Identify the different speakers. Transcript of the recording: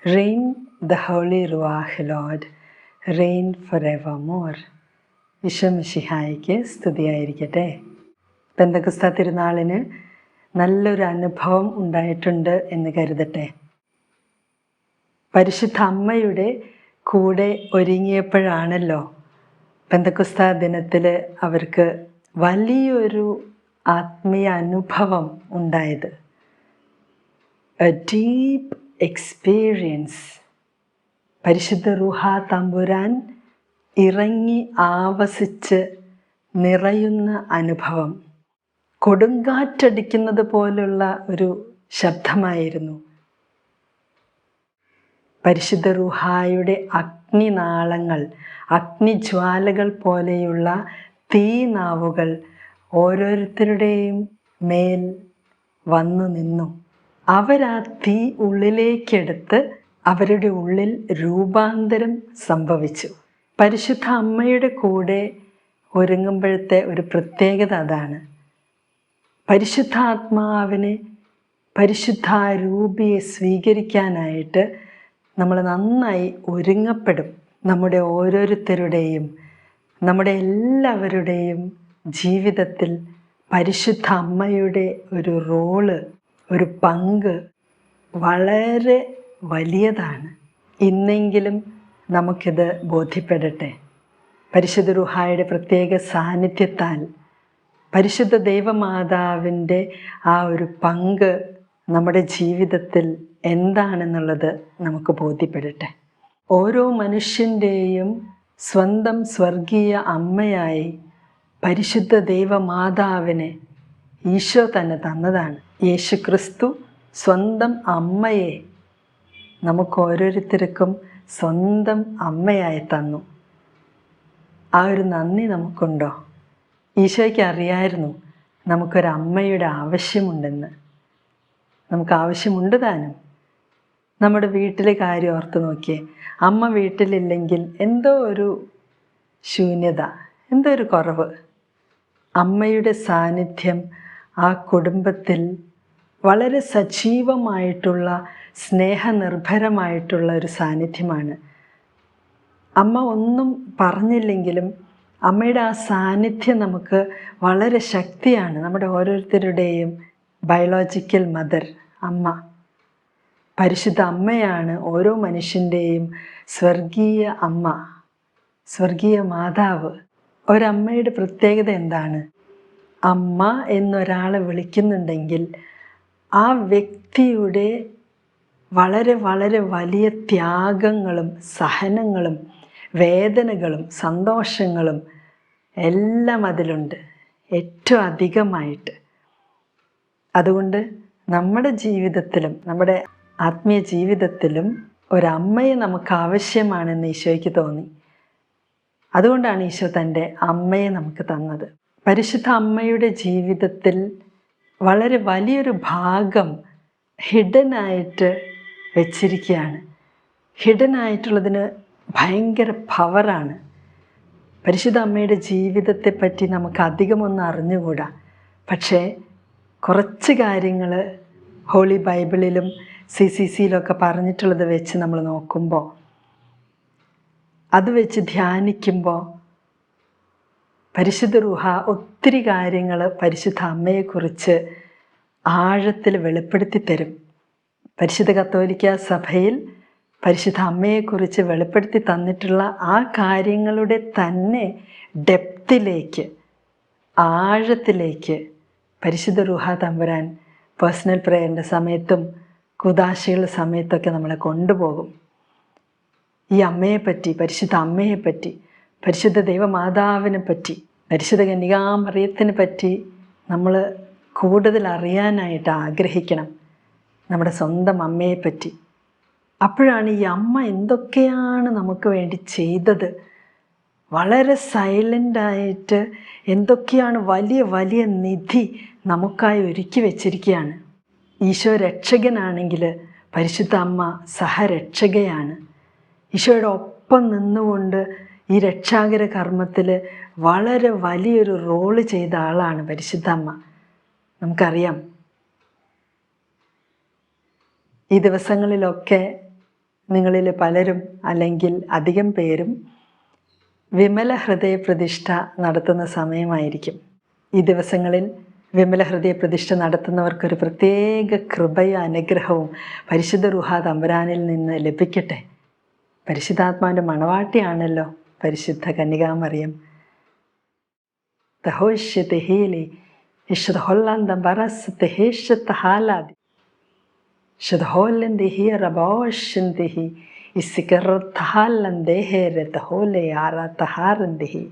Speaker 1: Reign the Holy Ruach Lord, reign forevermore. ഈശോമിശിഹായിക്ക് സ്തുതിയായിരിക്കട്ടെ. പെന്തക്കോസ്താ തിരുനാളിന് നല്ലൊരു അനുഭവം ഉണ്ടായിട്ടുണ്ട് എന്ന് കരുതട്ടെ. പരിശുദ്ധ അമ്മയുടെ കൂടെ ഒരുങ്ങിയപ്പോഴാണല്ലോ പെന്തക്കോസ്താ ദിനത്തിൽ അവർക്ക് വലിയൊരു ആത്മീയ അനുഭവം ഉണ്ടായത്. A deep experience. പരിശുദ്ധ റൂഹ തമ്പുരാൻ ഇറങ്ങി ആവസിച്ച് നിറയുന്ന അനുഭവം. കൊടുങ്കാറ്റടിക്കുന്നത് പോലുള്ള ഒരു ശബ്ദമായിരുന്നു. പരിശുദ്ധ റൂഹായുടെ അഗ്നിനാളങ്ങൾ, അഗ്നിജ്വാലകൾ പോലെയുള്ള തീനാവുകൾ ഓരോരുത്തരുടെയും മേൽ വന്നു നിന്നു. അവരാ തീ ഉള്ളിലേക്കെടുത്ത് അവരുടെ ഉള്ളിൽ രൂപാന്തരം സംഭവിച്ചു. പരിശുദ്ധ അമ്മയുടെ കൂടെ ഒരുങ്ങുമ്പോഴത്തെ ഒരു പ്രത്യേകത അതാണ്. പരിശുദ്ധാത്മാവിനെ, പരിശുദ്ധാരൂപിയെ സ്വീകരിക്കാനായിട്ട് നമ്മൾ നന്നായി ഒരുങ്ങപ്പെടും. നമ്മുടെ ഓരോരുത്തരുടെയും, നമ്മുടെ എല്ലാവരുടെയും ജീവിതത്തിൽ പരിശുദ്ധ അമ്മയുടെ ഒരു റോള്, ഒരു പങ്ക് വളരെ വലിയതാണ്. ഇന്നെങ്കിലും നമുക്കിത് ബോധ്യപ്പെടട്ടെ. പരിശുദ്ധ റൂഹായുടെ പ്രത്യേക സാന്നിധ്യത്താൽ പരിശുദ്ധ ദൈവമാതാവിൻ്റെ ആ ഒരു പങ്ക് നമ്മുടെ ജീവിതത്തിൽ എന്താണെന്നുള്ളത് നമുക്ക് ബോധ്യപ്പെടട്ടെ. ഓരോ മനുഷ്യൻ്റെയും സ്വന്തം സ്വർഗീയ അമ്മയായി പരിശുദ്ധ ദൈവമാതാവിനെ ഈശോ തന്നെ തന്നതാണ്. യേശു ക്രിസ്തു സ്വന്തം അമ്മയെ നമുക്ക് ഓരോരുത്തർക്കും സ്വന്തം അമ്മയായി തന്നു. ആ ഒരു നന്ദി നമുക്കുണ്ടോ? ഈശോയ്ക്ക് അറിയായിരുന്നു നമുക്കൊരമ്മയുടെ ആവശ്യമുണ്ടെന്ന്. നമുക്ക് ആവശ്യമുണ്ട് താനും. നമ്മുടെ വീട്ടിലെ കാര്യം ഓർത്ത് നോക്കിയേ. അമ്മ വീട്ടിലില്ലെങ്കിൽ എന്തോ ഒരു ശൂന്യത, എന്തോ ഒരു കുറവ്. അമ്മയുടെ സാന്നിധ്യം ആ കുടുംബത്തിൽ വളരെ സജീവമായിട്ടുള്ള, സ്നേഹനിർഭരമായിട്ടുള്ള ഒരു സാന്നിധ്യമാണ്. അമ്മ ഒന്നും പറഞ്ഞില്ലെങ്കിലും അമ്മയുടെ ആ സാന്നിധ്യം നമുക്ക് വളരെ ശക്തിയാണ്. നമ്മുടെ ഓരോരുത്തരുടെയും ബയോളജിക്കൽ മദർ അമ്മ, പരിശുദ്ധ അമ്മയാണ് ഓരോ മനുഷ്യൻ്റെയും സ്വർഗീയ അമ്മ, സ്വർഗീയ മാതാവ്. ഒരമ്മയുടെ പ്രത്യേകത എന്താണ്? അമ്മ എന്നൊരാളെ വിളിക്കുന്നുണ്ടെങ്കിൽ ആ വ്യക്തിയുടെ വളരെ വളരെ വലിയ ത്യാഗങ്ങളും സഹനങ്ങളും വേദനകളും സന്തോഷങ്ങളും എല്ലാം അതിലുണ്ട്, ഏറ്റവും അധികമായിട്ട്. അതുകൊണ്ട് നമ്മുടെ ജീവിതത്തിലും, നമ്മുടെ ആത്മീയ ജീവിതത്തിലും ഒരമ്മയെ നമുക്ക് ആവശ്യമാണെന്ന് ഈശോയ്ക്ക് തോന്നി. അതുകൊണ്ടാണ് ഈശോ തൻ്റെ അമ്മയെ നമുക്ക് തന്നത്. പരിശുദ്ധ അമ്മയുടെ ജീവിതത്തിൽ വളരെ വലിയൊരു ഭാഗം ഹിഡനായിട്ട് വെച്ചിരിക്കുകയാണ്. ഹിഡനായിട്ടുള്ളതിന് ഭയങ്കര പവറാണ്. പരിശുദ്ധ അമ്മയുടെ ജീവിതത്തെപ്പറ്റി നമുക്ക് അധികമൊന്നും അറിഞ്ഞുകൂടാ. പക്ഷേ കുറച്ച് കാര്യങ്ങൾ ഹോളി ബൈബിളിലും CCCയിലൊക്കെ പറഞ്ഞിട്ടുള്ളത് വെച്ച് നമ്മൾ നോക്കുമ്പോൾ, അത് വെച്ച് ധ്യാനിക്കുമ്പോൾ പരിശുദ്ധ റൂഹ ഒത്തിരി കാര്യങ്ങൾ പരിശുദ്ധ അമ്മയെക്കുറിച്ച് ആഴത്തിൽ വെളിപ്പെടുത്തി തരും. പരിശുദ്ധ കത്തോലിക്ക സഭയിൽ പരിശുദ്ധ അമ്മയെക്കുറിച്ച് വെളിപ്പെടുത്തി തന്നിട്ടുള്ള ആ കാര്യങ്ങളുടെ തന്നെ ഡെപ്തിലേക്ക്, ആഴത്തിലേക്ക് പരിശുദ്ധ റൂഹ തമ്പുരാൻ പേഴ്സണൽ പ്രേയറിൻ്റെ സമയത്തും കുദാശകളുടെ സമയത്തൊക്കെ നമ്മളെ കൊണ്ടുപോകും. ഈ അമ്മയെപ്പറ്റി, പരിശുദ്ധ അമ്മയെപ്പറ്റി, പരിശുദ്ധ ദൈവമാതാവിനെ പറ്റി, പരിശുദ്ധ കന്യകാമറിയത്തിനെ പറ്റി നമ്മൾ കൂടുതൽ അറിയാനായിട്ട് ആഗ്രഹിക്കണം, നമ്മുടെ സ്വന്തം അമ്മയെപ്പറ്റി. അപ്പോഴാണ് ഈ അമ്മ എന്തൊക്കെയാണ് നമുക്ക് വേണ്ടി ചെയ്തത്, വളരെ സൈലൻ്റായിട്ട് എന്തൊക്കെയാണ് വലിയ വലിയ നിധി നമുക്കായി ഒരുക്കി വെച്ചിരിക്കുകയാണ്. ഈശോ രക്ഷകനാണെങ്കിൽ പരിശുദ്ധ അമ്മ സഹരക്ഷകയാണ്. ഈശോയുടെ ഒപ്പം നിന്നുകൊണ്ട് ഈ രക്ഷാകര കർമ്മത്തിൽ വളരെ വലിയൊരു റോള് ചെയ്ത ആളാണ് പരിശുദ്ധ അമ്മ. നമുക്കറിയാം ഈ ദിവസങ്ങളിലൊക്കെ നിങ്ങളിൽ പലരും അല്ലെങ്കിൽ അധികം പേരും വിമല ഹൃദയ പ്രതിഷ്ഠ നടത്തുന്ന സമയമായിരിക്കും. ഈ ദിവസങ്ങളിൽ വിമല ഹൃദയ പ്രതിഷ്ഠ നടത്തുന്നവർക്കൊരു പ്രത്യേക കൃപയും അനുഗ്രഹവും പരിശുദ്ധ റൂഹാ തമ്പുരാനിൽ നിന്ന് ലഭിക്കട്ടെ. പരിശുദ്ധാത്മാവിൻ്റെ മണവാട്ടിയാണല്ലോ പരിശുദ്ധ കന്യകാമറിയം. തഹോഷ്യത്തെഹീലി ഇഷതഹൊല്ലാന്തം ബറസ്തെഹേഷത്തഹാലാദി ഷതഹോല്ലന്തിഹി റബോഷ്യന്തിഹി ഇസിക്കറത്തഹാലന്തേഹേരെ തഹോലെ ആറാത്തഹാരന്തിഹി